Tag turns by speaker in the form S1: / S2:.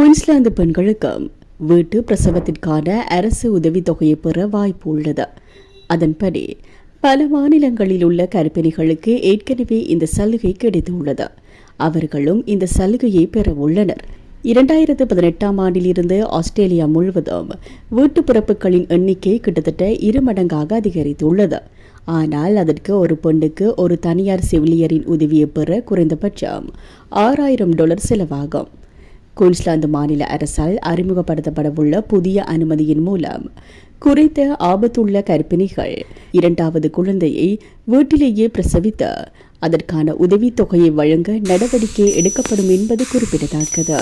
S1: Queensland பெண்களுக்கு வீட்டு பிரசவத்திற்கான அரசு உதவித்தொகையை பெற வாய்ப்பு உள்ளது. அதன்படி பல மாநிலங்களில் உள்ள கர்ப்பிணிகளுக்கு ஏற்கனவே இந்த சலுகை கிடைத்துள்ளது. அவர்களும் இந்த சலுகையை பெற உள்ளனர். 2018ஆம் ஆண்டிலிருந்து ஆஸ்திரேலியா முழுவதும் வீட்டு பிறப்புகளின் எண்ணிக்கை கிட்டத்தட்ட 2 மடங்காக அதிகரித்துள்ளது. ஆனால் அதற்கு ஒரு பெண்ணுக்கு ஒரு தனியார் செவிலியரின் உதவியை பெற குறைந்தபட்சம் $6,000 செலவாகும். குயின்ஸ்லாந்து மாநில அரசால் அறிமுகப்படுத்தப்படவுள்ள புதிய அனுமதியின் மூலம் குறைந்த ஆபத்துள்ள கர்ப்பிணிகள் 2வது குழந்தையை வீட்டிலேயே பிரசவித்து அதற்கான உதவித்தொகையை வழங்க நடவடிக்கை எடுக்கப்படும் என்பது குறிப்பிடத்தக்கது.